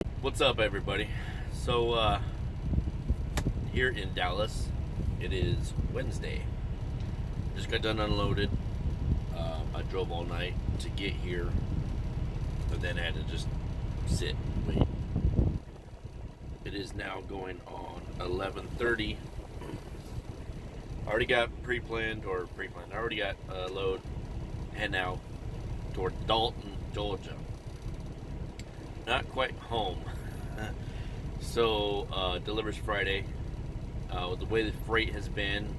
What's up, everybody? So, here in Dallas, it is Wednesday. Just got done unloaded. I drove all night to get here, but then had to just sit and wait. It is now going on 11:30. I already got pre-planned. I already got a load heading out toward Dalton, Georgia. Not quite home. So, delivers Friday. The way the freight has been,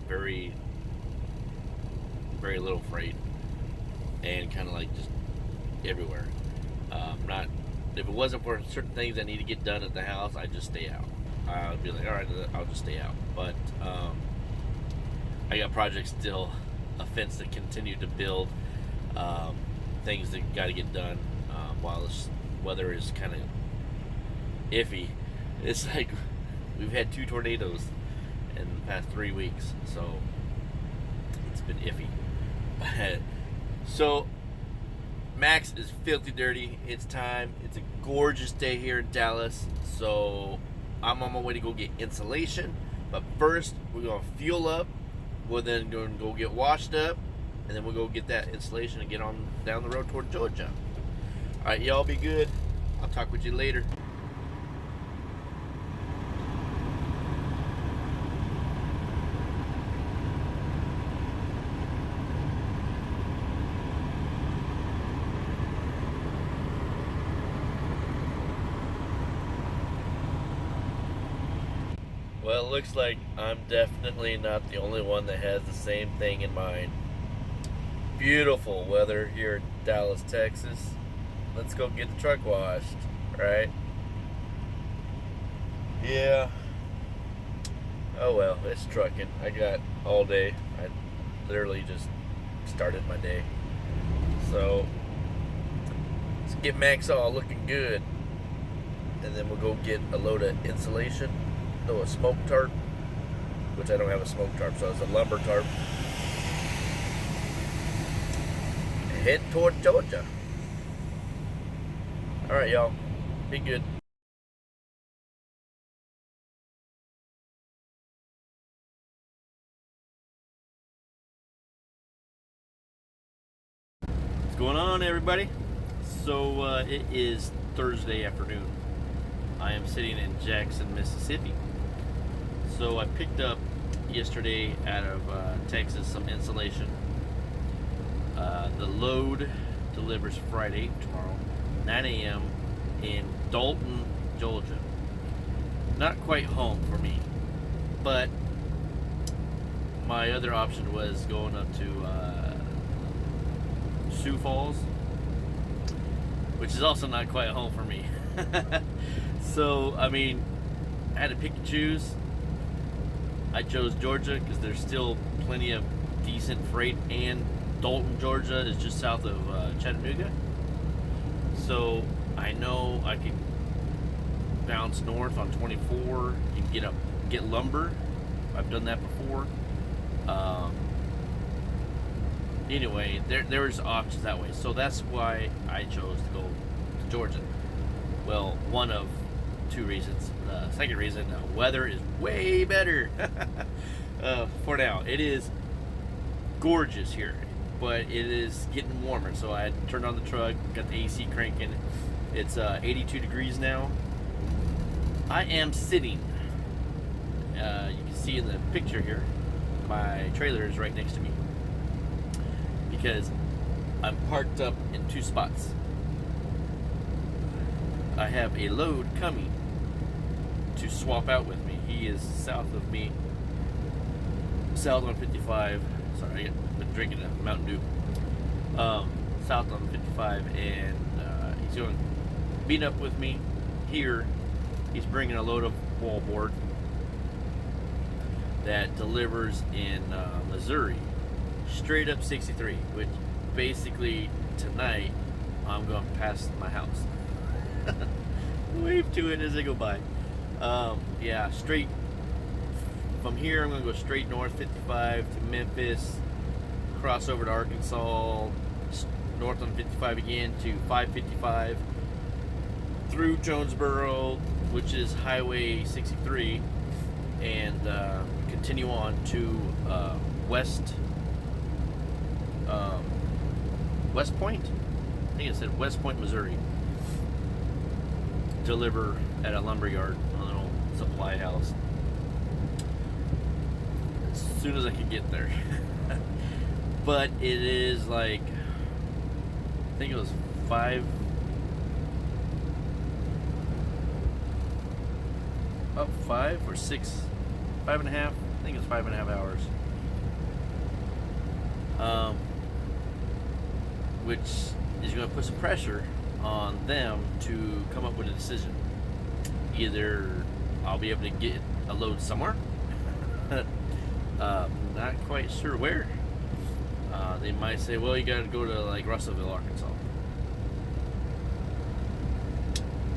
very, very little freight, and kind of like just everywhere. Not if it wasn't for certain things I need to get done at the house, I'd just stay out. I'd be like, all right, I'll just stay out. But I got projects still, a fence to continue to build, things that got to get done while this weather is kind of iffy. It's like we've had 2 tornadoes in the past 3 weeks, so it's been iffy. So Max is filthy dirty. It's time. It's a gorgeous day here in Dallas, so I'm on my way to go get insulation. But first, we're gonna fuel up. We're then going to go get washed up, and then we'll go get that insulation and get on down the road toward Georgia. All right, y'all be good. I'll talk with you later. Well, it looks like I'm definitely not the only one that has the same thing in mind. Beautiful weather here in Dallas, Texas. Let's go get the truck washed, right? Yeah. Oh well, it's trucking. I got all day. I literally just started my day. So, let's get Max all looking good. And then we'll go get a load of insulation. No, a smoke tarp, which I don't have a smoke tarp, so it's a lumber tarp. Head toward Georgia. All right, y'all. Be good. What's going on, everybody? So, it is Thursday afternoon. I am sitting in Jackson, Mississippi. So I picked up yesterday out of Texas some insulation. The load delivers Friday, tomorrow, 9 a.m. in Dalton, Georgia. Not quite home for me, but my other option was going up to Sioux Falls, which is also not quite home for me. So, I mean, I had to pick and choose. I chose Georgia because there's still plenty of decent freight, and Dalton, Georgia is just south of Chattanooga. So I know I can bounce north on 24 and get lumber. I've done that before. Anyway, there's options that way. So that's why I chose to go to Georgia. Well, one of two reasons. Second reason, weather is way better. For now, it is gorgeous here, but it is getting warmer. So I turned on the truck, got the AC cranking. It's 82 degrees now. I am sitting. You can see in the picture here, my trailer is right next to me because I'm parked up in two spots. I have a load coming to swap out with me. He is south of me, south on 55. Sorry, I've been drinking a Mountain Dew. South on 55, and he's going to meet up with me here. He's bringing a load of wallboard that delivers in Missouri, straight up 63, which basically tonight I'm going past my house. Wave to it as I go by. Yeah, straight from here. I'm gonna go straight north 55 to Memphis, cross over to Arkansas, north on 55 again to 555, through Jonesboro, which is Highway 63, and continue on to West Point. I think it said West Point, Missouri. Deliver at a lumber yard, a little supply house. As soon as I can get there. But it is like, I think it was 5 or 6, 5.5. I think it's 5.5 hours. Which is going to put some pressure on them to come up with a decision. Either I'll be able to get a load somewhere, not quite sure where. They might say, well, you got to go to like Russellville, Arkansas.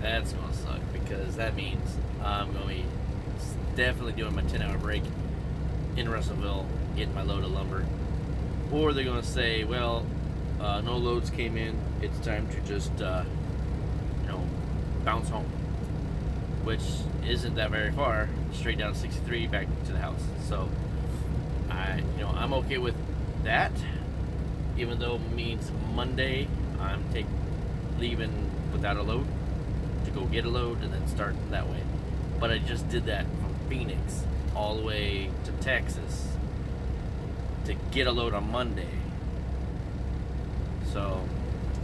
That's going to suck, because that means I'm going to be definitely doing my 10-hour break in Russellville, getting my load of lumber. Or they're going to say, well, no loads came in, it's time to just bounce home, which isn't that very far, straight down 63 back to the house. So I'm okay with that, even though it means Monday I'm leaving without a load to go get a load and then start that way. But I just did that from Phoenix all the way to Texas to get a load on Monday. So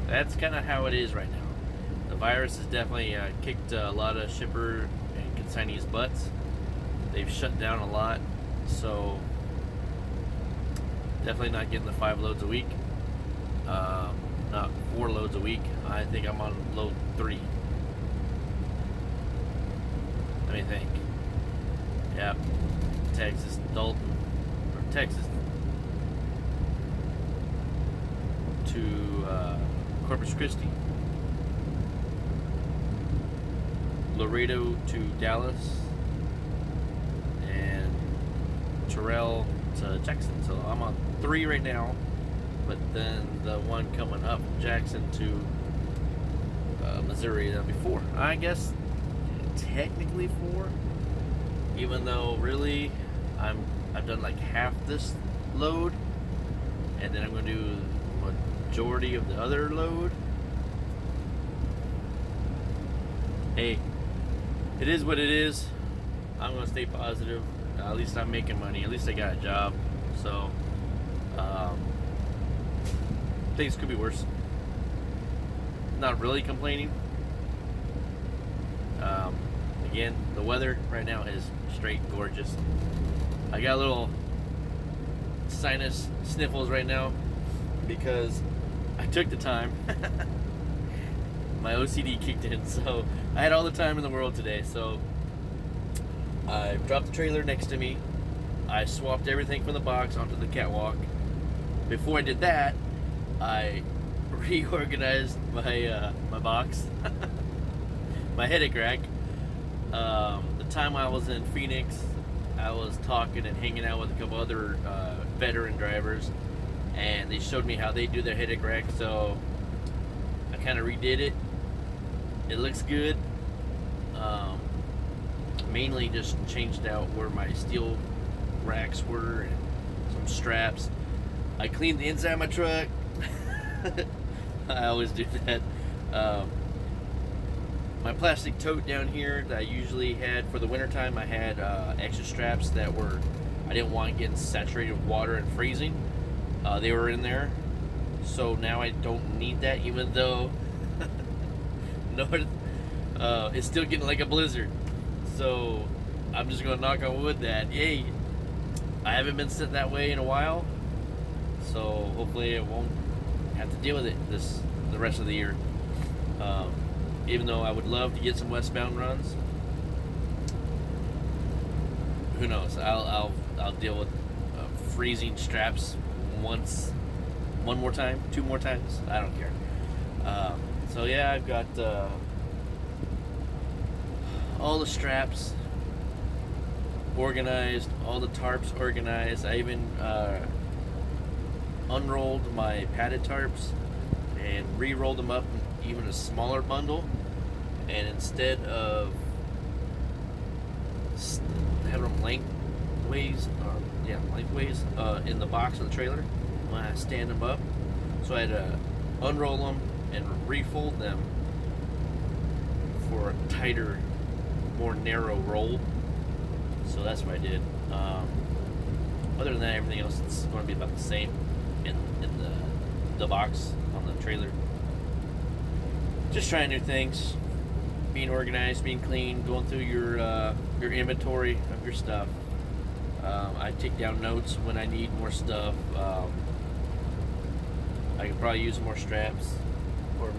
that's kind of how it is right now. The virus has definitely kicked a lot of shipper and consignees' butts. They've shut down a lot, so definitely not getting the 5 loads a week. Not 4 loads a week. I think I'm on load 3. Let me think. Yep. Texas, Dalton, or Texas to Corpus Christi, Laredo to Dallas, and Terrell to Jackson. So I'm on 3 right now, but then the one coming up from Jackson to Missouri, that'll be 4. I guess technically 4, even though really I've done like half this load, and then I'm going to do majority of the other load. Hey, it is what it is. I'm going to stay positive. At least I'm making money. At least I got a job. So things could be worse. Not really complaining. Again, the weather right now is straight gorgeous. I got a little sinus sniffles right now because I took the time. My OCD kicked in, so I had all the time in the world today. So I dropped the trailer next to me. I swapped everything from the box onto the catwalk. Before I did that, I reorganized my box, my headache rack. The time I was in Phoenix, I was talking and hanging out with a couple other veteran drivers, and they showed me how they do their headache rack, so I kind of redid it. It looks good. Mainly just changed out where my steel racks were and some straps. I cleaned the inside of my truck. I always do that. My plastic tote down here that I usually had for the wintertime, I had extra straps that I didn't want getting saturated with water and freezing. They were in there, so now I don't need that, even though it's still getting like a blizzard. So I'm just gonna knock on wood that, yay, I haven't been sitting that way in a while, so hopefully I won't have to deal with it the rest of the year. Even though I would love to get some westbound runs, who knows? I'll deal with freezing straps one more time, 2 more times. I don't care. So yeah, I've got all the straps organized, all the tarps organized. I even unrolled my padded tarps and re-rolled them up in even a smaller bundle, and instead of having them lengthways in the box of the trailer, when I stand them up, so I had to unroll them and refold them for a tighter, more narrow roll. So that's what I did. Other than that, everything else is going to be about the same in the box on the trailer. Just trying new things, being organized, being clean, going through your inventory of your stuff. I take down notes when I need more stuff. I could probably use more straps, more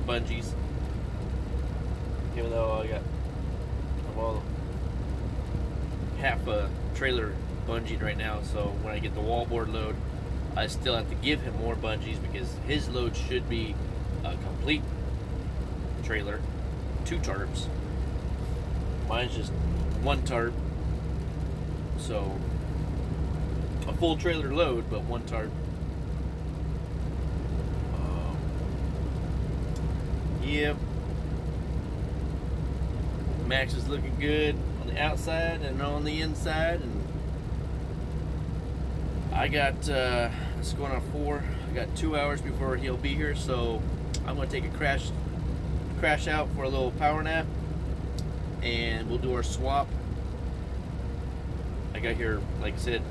bungees. Even though I'm all half a trailer bungeed right now, so when I get the wallboard load, I still have to give him more bungees because his load should be a complete trailer, 2 tarps. Mine's just 1 tarp, so a full trailer load, but 1 tarp. Yep. Max is looking good on the outside and on the inside, and I got it's going on 4. I got 2 hours before he'll be here, so I'm gonna take a crash out for a little power nap, and we'll do our swap. I got here, like I said,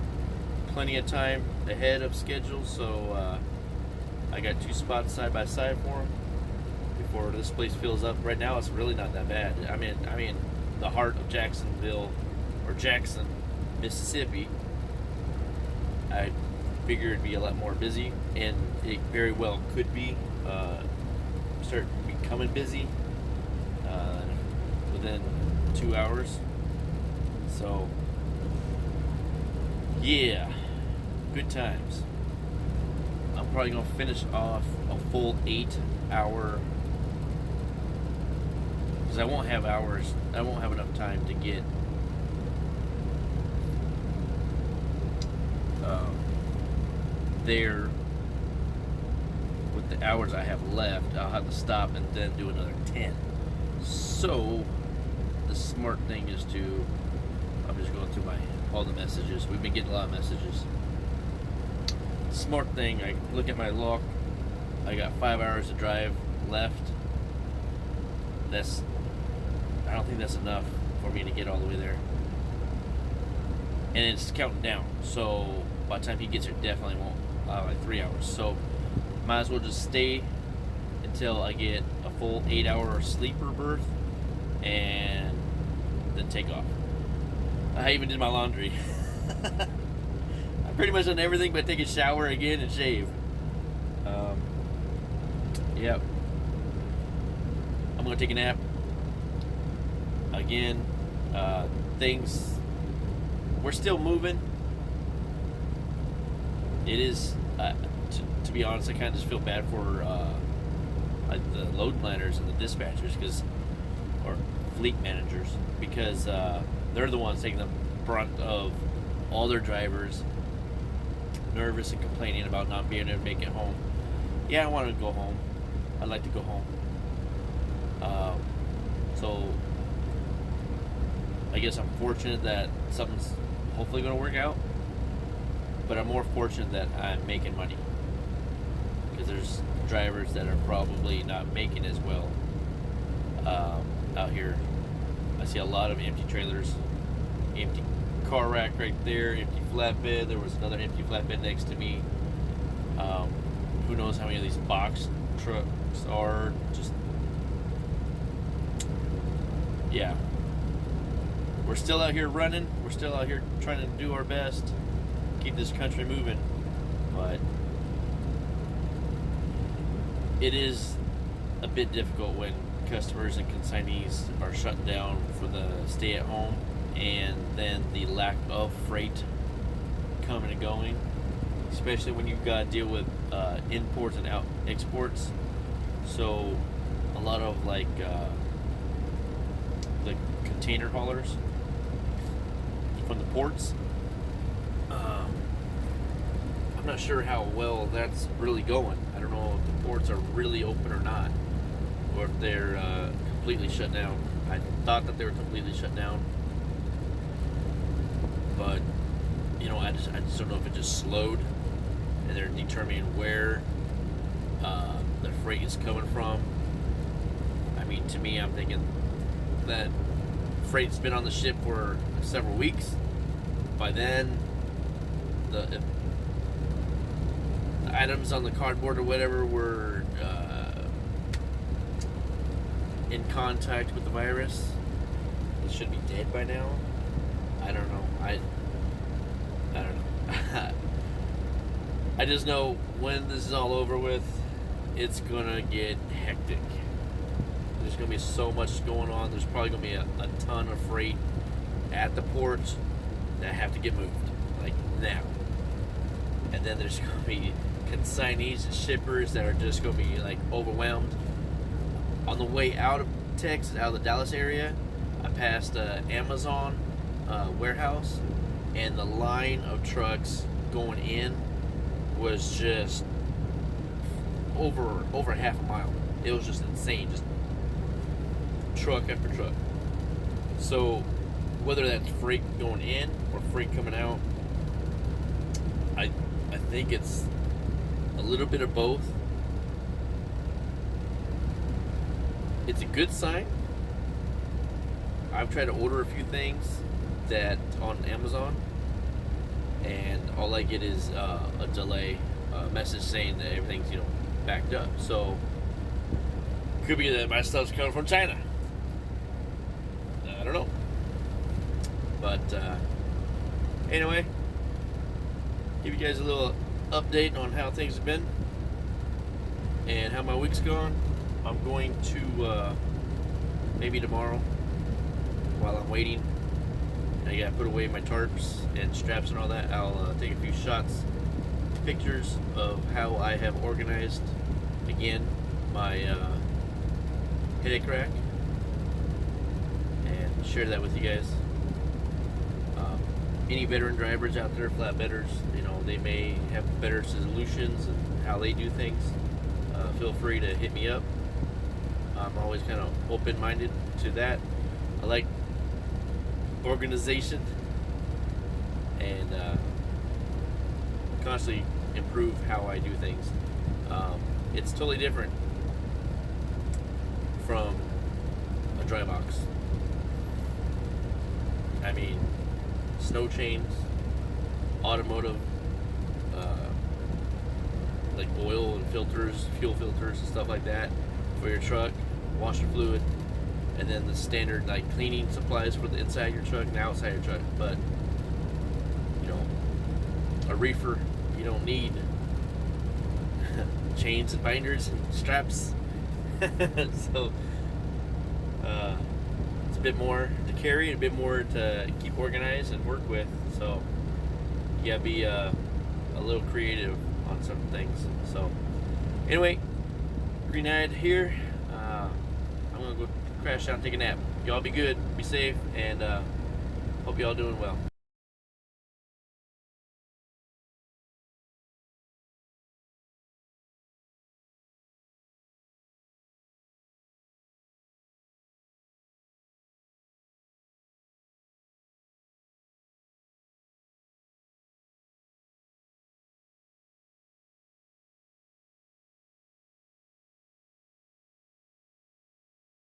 plenty of time ahead of schedule, so I got 2 spots side by side for him before this place fills up. Right now, it's really not that bad. I mean, the heart of Jacksonville, or Jackson, Mississippi. I figured it'd be a lot more busy, and it very well could be. Start becoming busy within 2 hours. So, yeah, good times. I'm probably gonna finish off a full 8-hour, because I won't have enough time to get there with the hours I have left. I'll have to stop and then do another 10. So the smart thing is I'm just going through all the messages. We've been getting a lot of messages. Smart thing, I look at my log. I got 5 hours to drive left. I don't think that's enough for me to get all the way there. And it's counting down. So by the time he gets here, definitely won't like 3 hours. So might as well just stay until I get a full 8-hour sleeper berth and then take off. I even did my laundry. I pretty much done everything but take a shower again and shave. Yep. I'm gonna take a nap again. Things, we're still moving. It is, to be honest, I kind of just feel bad for like the load planners and the dispatchers, or fleet managers, because they're the ones taking the brunt of all their drivers nervous and complaining about not being able to make it home. Yeah, I want to go home. I'd like to go home. So I guess I'm fortunate that something's hopefully going to work out, but I'm more fortunate that I'm making money, because there's drivers that are probably not making as well out here. I see a lot of empty trailers, empty car rack right there, empty flatbed. There was another empty flatbed next to me. Who knows how many of these box trucks are just, yeah. We're still out here running. We're still out here trying to do our best, keep this country moving. But it is a bit difficult when customers and consignees are shut down for the stay at home, and then the lack of freight coming and going, especially when you've got to deal with imports and exports. So a lot of like the container haulers from the ports, I'm not sure how well that's really going. I don't know if the ports are really open or not, or if they're completely shut down. I thought that they were completely shut down, but I just don't know if it just slowed, and they're determining where the freight is coming from. I mean, to me, I'm thinking that freight's been on the ship for several weeks. By then, the items on the cardboard or whatever were in contact with the virus. It should be dead by now. I don't know. I don't know. I just know when this is all over with, it's gonna get hectic. There's gonna be so much going on. There's probably gonna be a ton of freight at the ports that have to get moved, like now. And then there's gonna be consignees and shippers that are just gonna be like overwhelmed. On the way out of Texas, out of the Dallas area, I passed Amazon warehouse, and the line of trucks going in was just over half a mile. It was just insane, just truck after truck. So whether that's freight going in or freight coming out, I think it's a little bit of both. It's a good sign. I've tried to order a few things that on Amazon, and all I get is a delay, a message saying that everything's backed up. So could be that my stuff's coming from China. I don't know. But anyway, give you guys a little update on how things have been and how my week's gone. I'm going to maybe tomorrow, while I'm waiting, and I gotta put away my tarps and straps and all that, I'll take a few shots, pictures of how I have organized again my headache rack, and share that with you guys. Any veteran drivers out there, flatbedders, they may have better solutions and how they do things. Feel free to hit me up. I'm always kind of open-minded to that. I like organization and constantly improve how I do things. It's totally different from a dry box. I mean, snow chains, automotive, like oil and filters, fuel filters and stuff like that for your truck, washer fluid, and then the standard like cleaning supplies for the inside of your truck and the outside of your truck. But a reefer, you don't need chains and binders and straps. So it's a bit more to carry, a bit more to keep organized and work with. So you gotta be a little creative on certain things. So anyway, green-eyed here. I'm gonna go crash out and take a nap. Y'all be good, be safe, and hope y'all doing well.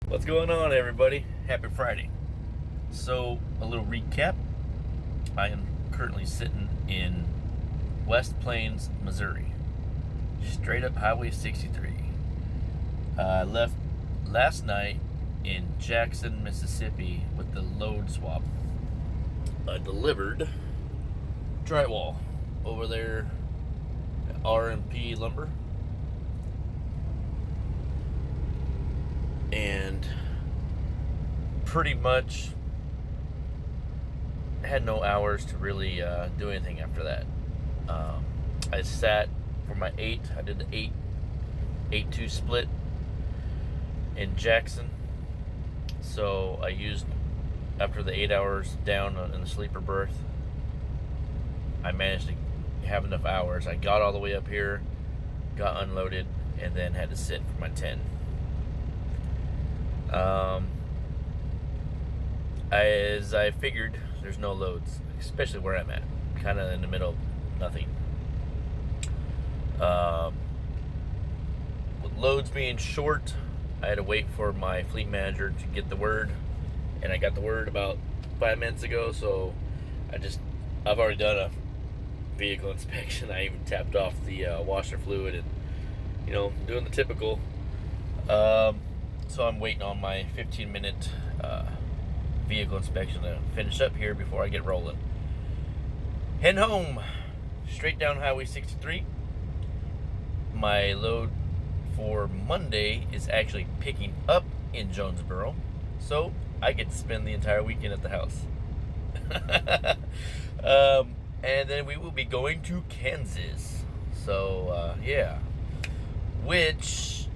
What's going on, everybody? Happy Friday. So, a little recap. I am currently sitting in West Plains, Missouri. Straight up Highway 63. I left last night in Jackson, Mississippi with the load swap. I delivered drywall over there at RMP Lumber. And pretty much had no hours to really do anything after that. I sat for my 8. I did the 8-2 split in Jackson. So I used, after the 8 hours down in the sleeper berth, I managed to have enough hours. I got all the way up here, got unloaded, and then had to sit for my 10. Um, as I figured, there's no loads, especially where I'm at, kind of in the middle of nothing. Um, with loads being short, I had to wait for my fleet manager to get the word, and I got the word about 5 minutes ago. So I've already done a vehicle inspection. I even tapped off the washer fluid and doing the typical. So I'm waiting on my 15-minute vehicle inspection to finish up here before I get rolling. Heading home, straight down Highway 63. My load for Monday is actually picking up in Jonesboro, so I get to spend the entire weekend at the house. And then we will be going to Kansas. So, yeah. Which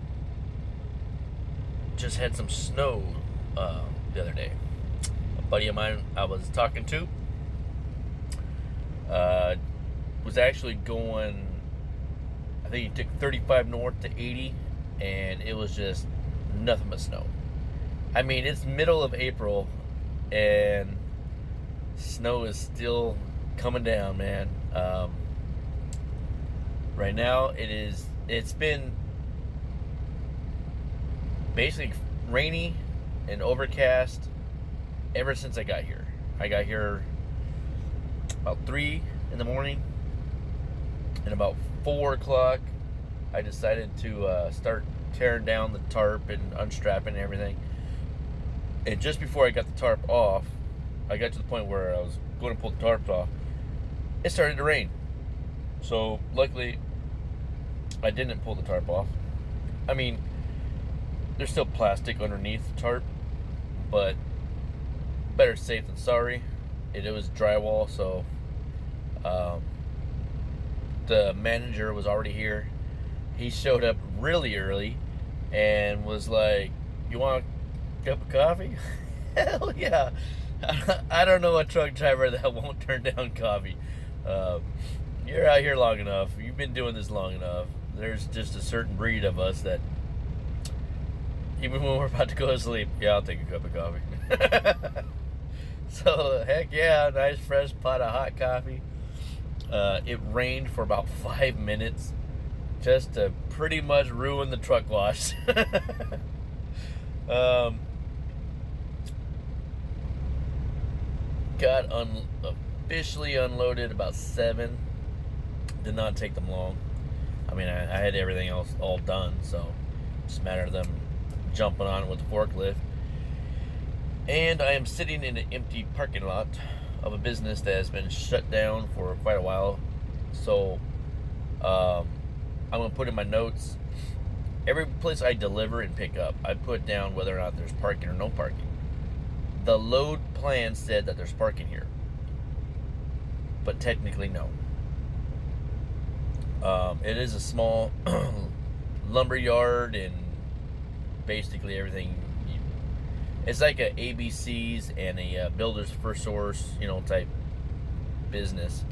just had some snow the other day. A buddy of mine I was talking to was actually going, I think he took 35 north to 80, and it was just nothing but snow. I mean, it's middle of April, and snow is still coming down, man. Right now, it's been basically rainy and overcast ever since I got here. I got here about 3 in the morning, and about 4 o'clock, I decided to start tearing down the tarp and unstrapping and everything. And just before I got the tarp off, I got to the point where I was going to pull the tarp off. It started to rain. So luckily, I didn't pull the tarp off. I mean, there's still plastic underneath the tarp, but better safe than sorry. It was drywall, so the manager was already here. He showed up really early and was like, "You want a cup of coffee?" Hell yeah. I don't know a truck driver that won't turn down coffee. You're out here long enough. You've been doing this long enough. There's just a certain breed of us that even when we're about to go to sleep, yeah, I'll take a cup of coffee. So, heck yeah, nice fresh pot of hot coffee. It rained for about 5 minutes just to pretty much ruin the truck wash. Got officially unloaded about 7. Did not take them long. I mean, I had everything else all done, so just a matter of them jumping on it with the forklift. And I am sitting in an empty parking lot of a business that has been shut down for quite a while. So I'm going to put in my notes, every place I deliver and pick up, I put down whether or not there's parking or no parking. The load plan said that there's parking here, but technically no. It is a small lumber yard, and basically everything. It's like a ABC's and a Builders First Source, type business.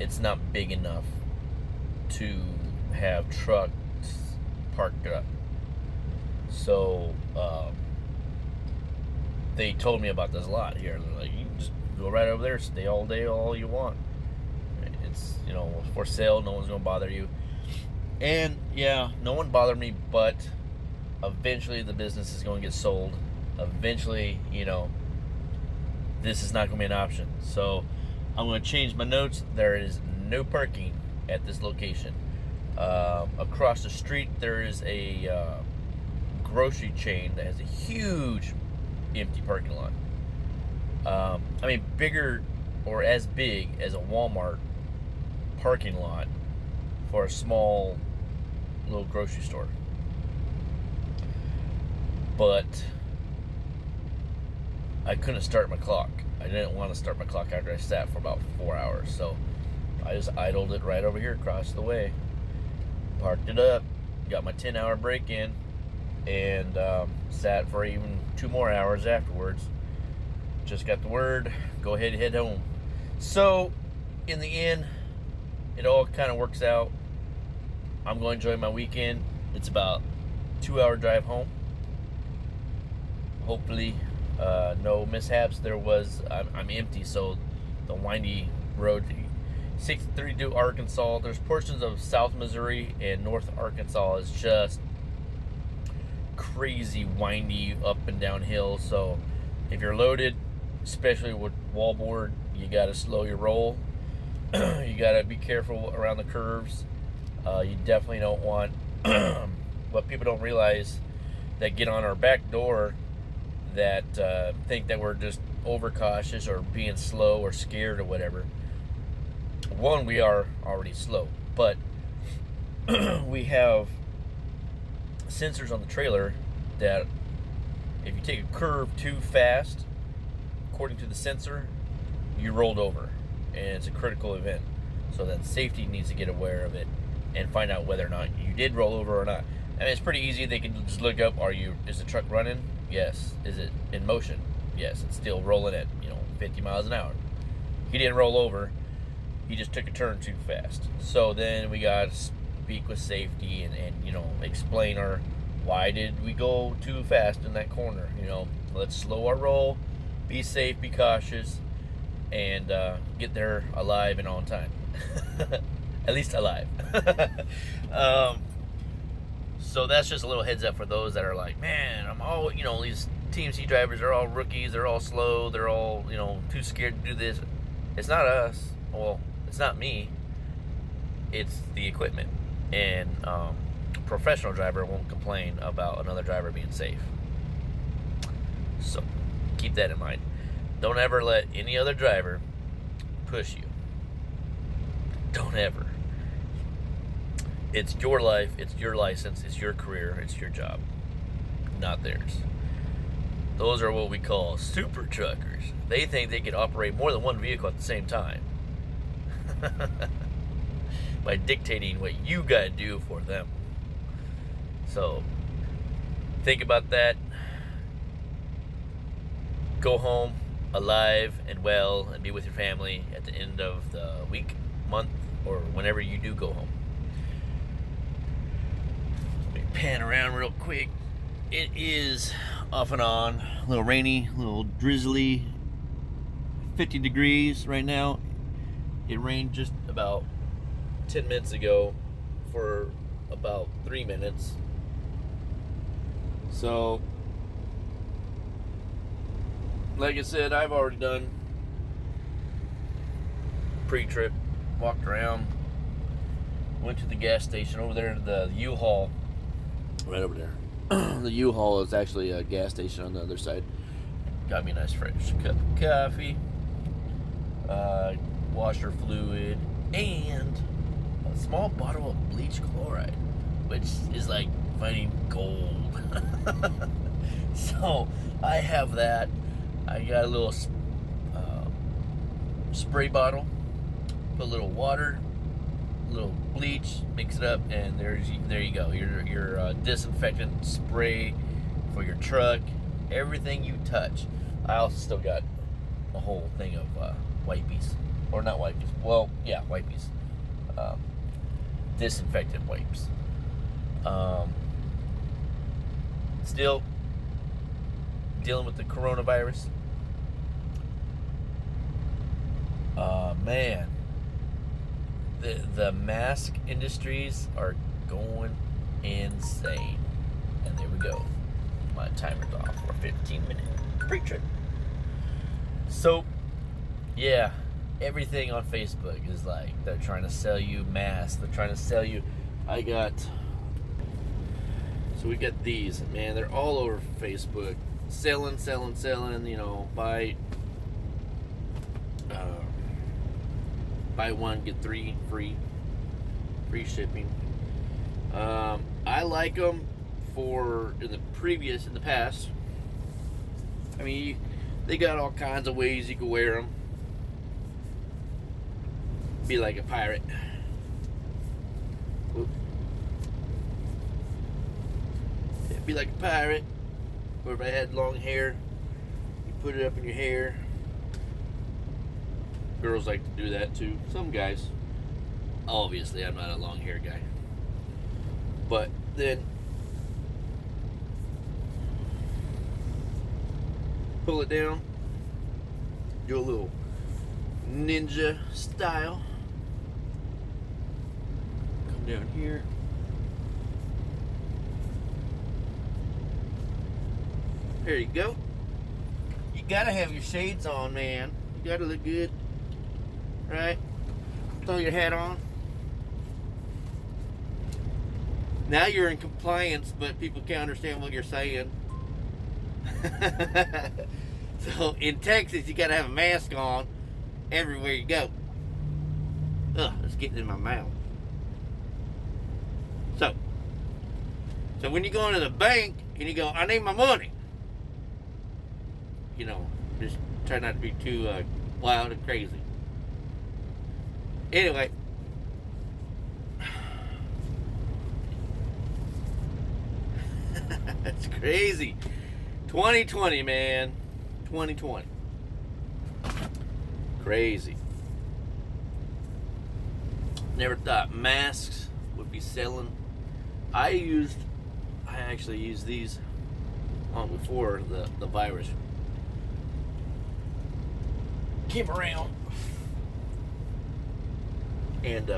It's not big enough to have trucks parked up. So they told me about this lot here. They're like, you can just go right over there, stay all day, all you want. It's for sale. No one's gonna bother you. And yeah, no one bothered me, but eventually the business is going to get sold. Eventually, this is not going to be an option. So I'm going to change my notes. There is no parking at this location. Across the street, there is a grocery chain that has a huge empty parking lot. I mean, bigger or as big as a Walmart parking lot for a small little grocery store. But I couldn't start my clock. I didn't want to start my clock after I sat for about 4 hours. So I just idled it right over here across the way. Parked it up. Got my 10-hour break in. And sat for even 2 more hours afterwards. Just got the word. Go ahead and head home. So in the end, it all kind of works out. I'm going to enjoy my weekend. It's about 2-hour drive home. Hopefully, no mishaps. I'm empty, so the windy road, 632 Arkansas. There's portions of South Missouri and North Arkansas is just crazy windy up and down hills. So if you're loaded, especially with wallboard, you gotta slow your roll. You gotta be careful around the curves. You definitely don't want what people don't realize that get on our back door that think that we're just overcautious or being slow or scared or whatever. One, we are already slow, but we have sensors on the trailer that if you take a curve too fast, according to the sensor, you rolled over, and it's a critical event. So that safety needs to get aware of it and find out whether or not you did roll over or not. I mean, it's pretty easy. They can just look up, is the truck running? Yes. Is it in motion? Yes. It's still rolling at 50 miles an hour. He didn't roll over. He just took a turn too fast. So then we got to speak with safety and explain why did we go too fast in that corner. Let's slow our roll, be safe, be cautious, and get there alive and on time. At least alive. So that's just a little heads up for those that are like, man, I'm all, these TMC drivers are all rookies, they're all slow, they're all, too scared to do this. It's not us. Well, it's not me. It's the equipment. And a professional driver won't complain about another driver being safe. So keep that in mind. Don't ever let any other driver push you. Don't ever. It's your life, it's your license, it's your career, it's your job, not theirs. Those are what we call super truckers. They think they can operate more than one vehicle at the same time by dictating what you gotta do for them. So think about that. Go home alive and well and be with your family at the end of the week, month, or whenever you do go home. Pan around real quick. It is off and on, a little rainy, a little drizzly, 50 degrees right now. It rained just about 10 minutes ago for about 3 minutes. So, like I said, I've already done pre-trip, walked around, went to the gas station over there to the U-Haul. Right over there. The U-Haul is actually a gas station on the other side. Got me a nice fresh cup of coffee, washer fluid, and a small bottle of bleach chloride, which is like finding gold. So I have that. I got a little spray bottle, put a little water, little bleach, mix it up, and there you go. Your disinfectant spray for your truck, everything you touch. I also still got a whole thing of wipes, or not wipes. Well, yeah, wipes. Disinfectant wipes. Still dealing with the coronavirus. Man. The mask industries are going insane. And there we go. My timer's off for a 15-minute pre-trip. So, yeah, everything on Facebook is like, they're trying to sell you masks. They're trying to sell you. So we got these. Man, they're all over Facebook. Selling, buy one, get three free shipping. I like them in the past. I mean, they got all kinds of ways you can wear them. Be like a pirate. Oop. Yeah, be like a pirate. Or if I had long hair, you put it up in your hair. Girls like to do that too. Some guys. Obviously, I'm not a long hair guy. But then pull it down. Do a little ninja style. Come down here. There you go. You gotta have your shades on, man. You gotta look good. Right? Throw your hat on. Now you're in compliance, but people can't understand what you're saying. So in Texas, you gotta have a mask on everywhere you go. Ugh, it's getting in my mouth. So when you go into the bank and you go, I need my money. You know, just try not to be too wild and crazy. Anyway. That's crazy. 2020, man. 2020. Crazy. Never thought masks would be selling. I actually used these long before the virus came around. And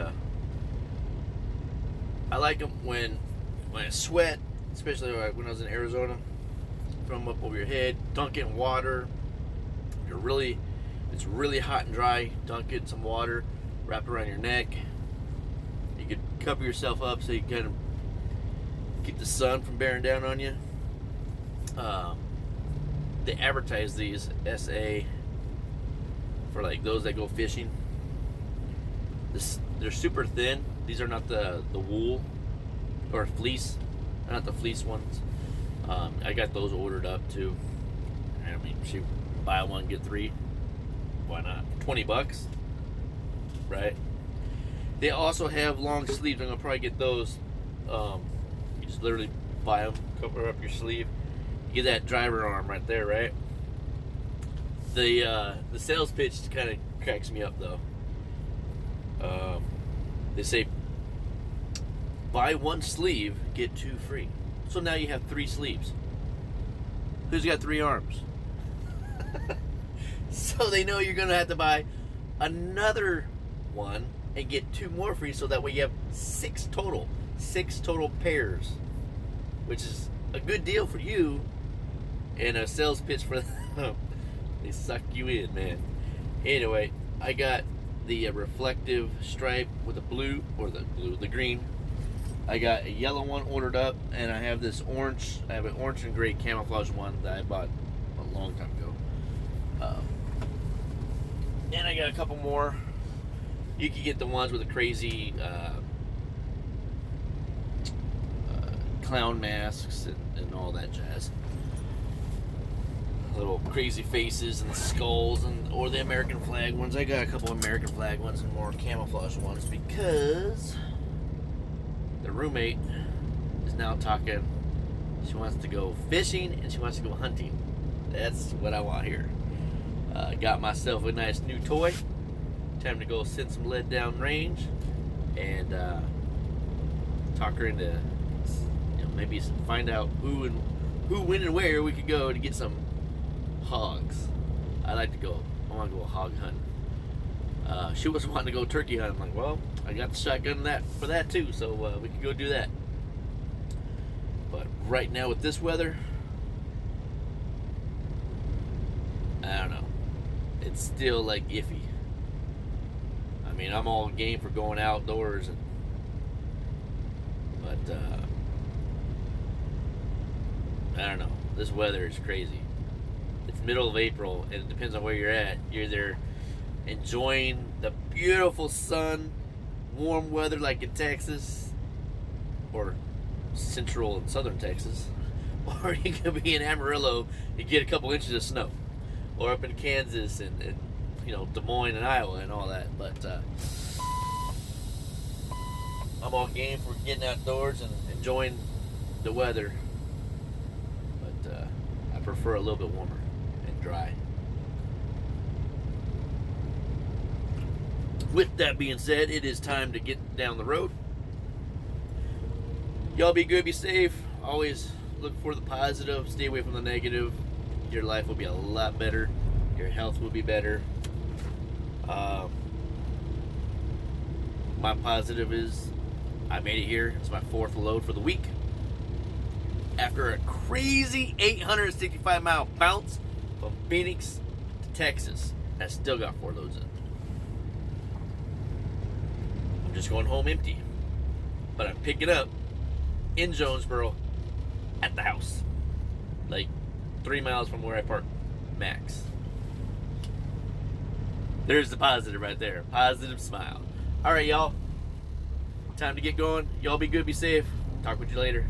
I like them when I sweat, especially when I was in Arizona. Throw them up over your head, dunk it in water. It's really hot and dry. Dunk it in some water, wrap it around your neck. You could cover yourself up so you kind of keep the sun from bearing down on you. They advertise these SA for like those that go fishing. They're super thin. These are not the wool or fleece. They're not the fleece ones. I got those ordered up too. I mean, buy one get three. Why not? $20, right? They also have long sleeves. I'm gonna probably get those. You just literally buy them, cover up your sleeve. You get that driver arm right there, right? The sales pitch kind of cracks me up though. They say buy one sleeve, get two free. So now you have 3 sleeves. Who's got 3 arms? So they know you're gonna have to buy another one and get 2 more free, so that way you have 6 total pairs, which is a good deal for you and a sales pitch for them. They suck you in, man. Anyway, I got the reflective stripe with the blue, or the green. I got a yellow one ordered up, and I have this orange. I have an orange and gray camouflage one that I bought a long time ago. And I got a couple more. You can get the ones with the crazy clown masks and all that jazz. Little crazy faces and skulls, or the American flag ones. I got a couple American flag ones and more camouflage ones because the roommate is now talking. She wants to go fishing and she wants to go hunting. That's what I want here. Got myself a nice new toy. Time to go send some lead down range and talk her into, maybe find out who, when, and where we could go to get some hogs. I want to go hog hunting. She was wanting to go turkey hunting. I'm like, well, I got the shotgun for that too, so we can go do that. But right now with this weather, I don't know. It's still like iffy. I mean, I'm all game for going outdoors, but I don't know. This weather is crazy. It's middle of April, and it depends on where you're at. You're either enjoying the beautiful sun, warm weather like in Texas, or central and southern Texas, or you could be in Amarillo and get a couple inches of snow, or up in Kansas and Des Moines and Iowa and all that. But I'm all game for getting outdoors and enjoying the weather, but I prefer a little bit warmer and dry. With that being said, it is time to get down the road. Y'all be good, be safe. Always look for the positive, stay away from the negative. your life will be a lot better. Your health will be better. My positive is I made it here. It's my 4th load for the week. After a crazy 865-mile bounce from Phoenix to Texas, I still got 4 loads in. I'm just going home empty. But I'm picking up in Jonesboro at the house. Like 3 miles from where I park max. There's the positive right there. Positive smile. Alright, y'all. Time to get going. Y'all be good, be safe. Talk with you later.